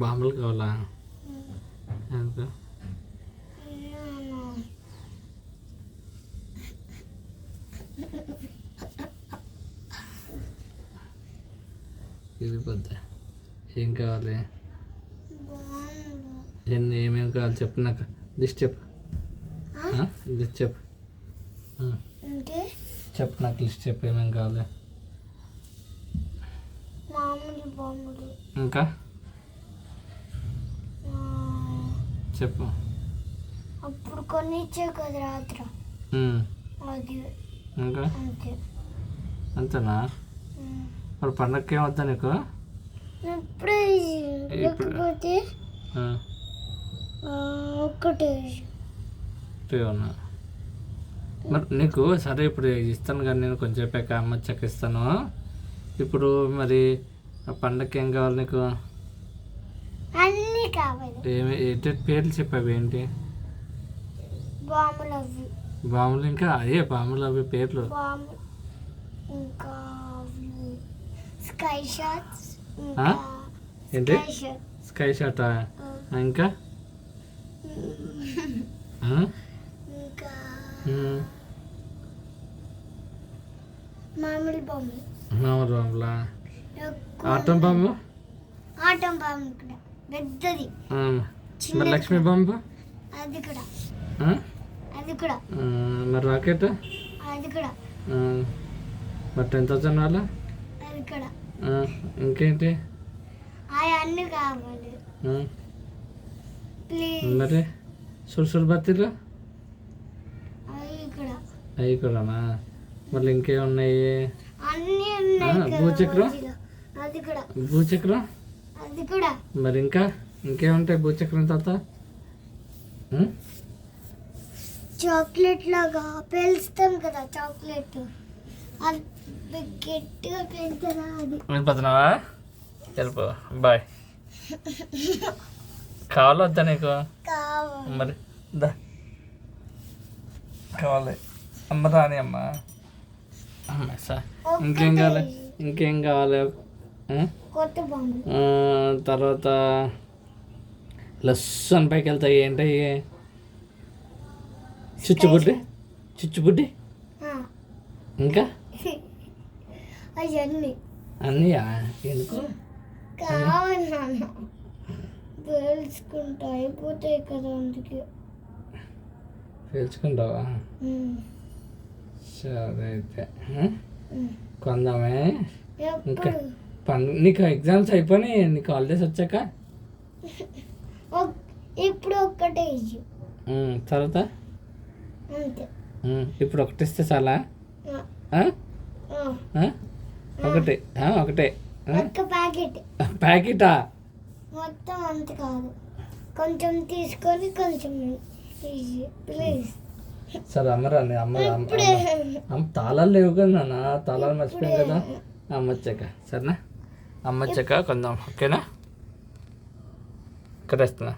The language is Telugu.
బాంబులు కావాలా? ఎందుకు? ఇది పెద్ద ఏం కావాలి? ఏమేమి కావాలి చెప్పు నాకు. లిస్ట్ చెప్పు. లిస్ట్ చెప్పు. చెప్పు నాకు లిస్ట్ చెప్పు ఏమేమి కావాలి. ఇంకా చెప్పు. అప్పుడు కొన్ని ఇచ్చావు కదా రాత్రి, అది ఇంకా అంతేనా? మరి పండగకి ఏమొద్దా నీకు? లేకపోతే ఒక్కటే ఉన్నా. మరి నీకు సరే ఇప్పుడు ఇస్తాను కానీ నేను కొంచెం చెప్పాక అమ్మ చెక్క ఇస్తాను. ఇప్పుడు మరి ఆ పండగకి ఏం కావాలి నీకు? అన్నీ కావాలి. ఏంటి పేర్లు చెప్పావి? ఏంటి బాంబులు? అవి బాంబులు. ఇంకా అదే బాంబులు అవి పేర్లు. ఇంకా స్కై షాట్స్. ఏంటి స్కై షాటా? ఇంకా ఇంకా మామిడి బాంబులు. మామిడి బాంబులా? Atom bomb? ఆటం బాంబు కూడా పెద్దది. మరి లక్ష్మీ బాంబు? అది కూడా. మరి రాకెట్? అది కూడా. మరి 10,000 వాళ్ళ? అది కూడా. ఇంకేంటి? అవన్నీ కావాలి ప్లీజ్. మరి సురుసురు బత్తీలు? అవి కూడానా? మళ్ళీ ఇంకేమున్నాయి? అన్నీ ఉన్నాయి. భూచక్రం? అది కూడా. భూచక్రం? అది కూడా. మరి ఇంకేముంటాయి భూచక్రం తర్వాత? చాక్లెట్ లాగా పేలుస్తాం కదా, చాక్లెట్ అది గట్టిగా పేలుతుందా? అది వినిపోతున్నావా? వెళ్ళిపో. బాయ్. కావాలా వద్దా నీకు? కావాలి. మరి దా కావాలి. అమ్మ రాని అమ్మ. ఇంకేం కావాలి? ఇంకేం కావాలి? కొత్త బాంబు. తర్వాత లస్సన్ పైకి వెళ్తాయి. ఏంటవి? చిచ్చుబుడ్డి. ఇంకా అవన్నీ అన్నీయా? ఎందుకు కావాలి? పేల్చుకుంటా అయిపోతాయి కదా, అందుకే. పేల్చుకుంటావా? సరే అయితే కొందామే. ఇంకా నీకు ఎగ్జామ్స్ అయిపోయినాయి, నీకు హాలిడేస్ వచ్చాక ఇప్పుడు ఒక్కటే తర్వాత ఇప్పుడు ఒకటి ఇస్తే చాలా? ఒకటే ప్యాకెటా? మొత్తం అంత కాదు, కొంచెం తీసుకొని కొంచెం ప్లీజ్. సరే అమ్మరాని. అమ్మ తాళాలు లేవు కదా నాన్న, తాళాలు మర్చిపోయాను కదా. అమ్మ వచ్చాక సరేనా? అమ్మ వచ్చాక కొందాం, ఓకేనా? కట్టేస్తున్నా.